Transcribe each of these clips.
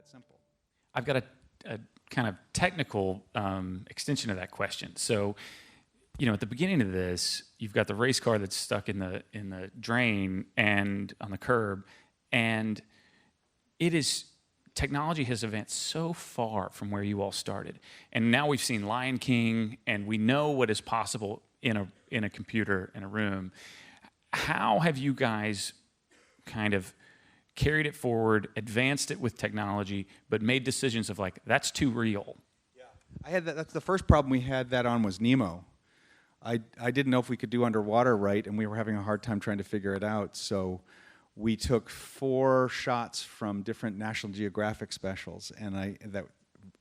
that simple. I've got a kind of technical extension of that question. So, at the beginning of this, you've got the race car that's stuck in the drain and on the curb, and technology has advanced so far from where you all started. And now we've seen Lion King, and we know what is possible in a computer in a room. How have you guys kind of carried it forward, advanced it with technology, but made decisions of like, that's too real? Yeah, that's the first problem we had that on was Nemo. I didn't know if we could do underwater right, and we were having a hard time trying to figure it out. So we took 4 shots from different National Geographic specials, and that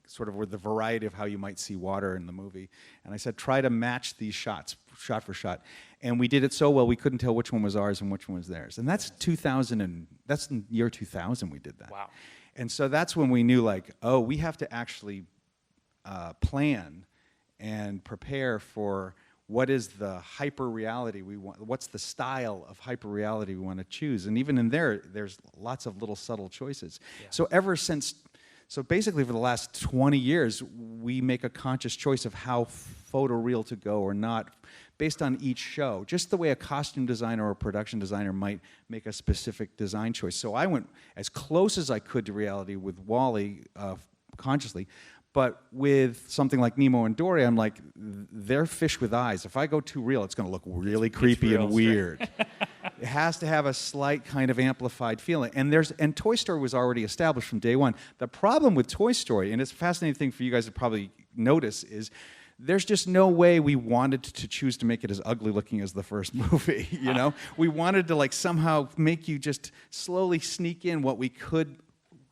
sort of were the variety of how you might see water in the movie. And I said, try to match these shots, shot for shot. And we did it so well, we couldn't tell which one was ours and which one was theirs. And that's that's in year 2000 we did that. Wow. And so that's when we knew, like, oh, we have to actually plan and prepare for what is the hyper reality we want, what's the style of hyper reality we want to choose. And even in there's lots of little subtle choices. Yeah. So basically for the last 20 years, we make a conscious choice of how photoreal to go or not based on each show, just the way a costume designer or a production designer might make a specific design choice. So I went as close as I could to reality with WALL-E consciously, but with something like Nemo and Dory, I'm like, they're fish with eyes. If I go too real, it's going to look really creepy and weird. It has to have a slight kind of amplified feeling. And Toy Story was already established from day one. The problem with Toy Story, and it's a fascinating thing for you guys to probably notice, is there's just no way we wanted to choose to make it as ugly looking as the first movie, We wanted to like somehow make you just slowly sneak in what we could,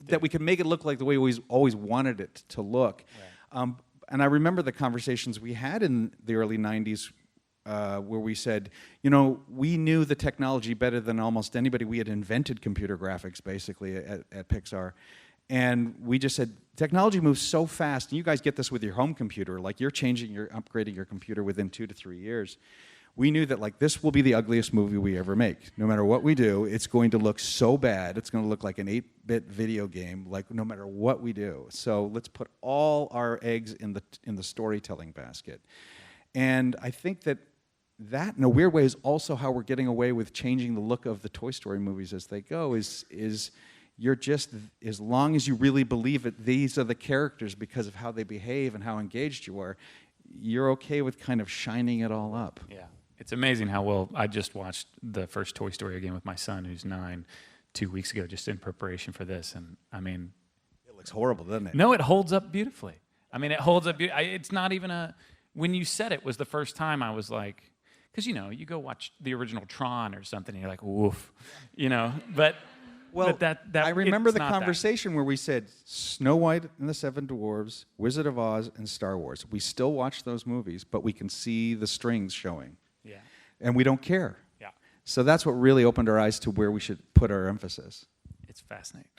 that we could make it look like the way we always wanted it to look. Right. And I remember the conversations we had in the early 90s where we said, we knew the technology better than almost anybody. We had invented computer graphics, basically, at Pixar. And we just said, technology moves so fast, and you guys get this with your home computer, like you're upgrading your computer within 2 to 3 years. We knew that like this will be the ugliest movie we ever make. No matter what we do, it's going to look so bad. It's going to look like an 8-bit video game, like no matter what we do. So let's put all our eggs in the storytelling basket. And I think that in a weird way is also how we're getting away with changing the look of the Toy Story movies as they go, is you're just, as long as you really believe it, these are the characters because of how they behave and how engaged you are, you're okay with kind of shining it all up. Yeah. It's amazing how well, I just watched the first Toy Story again with my son, who's 9, 2 weeks ago, just in preparation for this. And I mean, it looks horrible, doesn't it? No, it holds up beautifully. I mean, it holds up. It's not even when you said it was the first time, I was like, because, you go watch the original Tron or something, and you're like, woof, but. Well, that I remember the conversation where we said Snow White and the Seven Dwarfs, Wizard of Oz, and Star Wars. We still watch those movies, but we can see the strings showing. Yeah. And we don't care. Yeah. So that's what really opened our eyes to where we should put our emphasis. It's fascinating.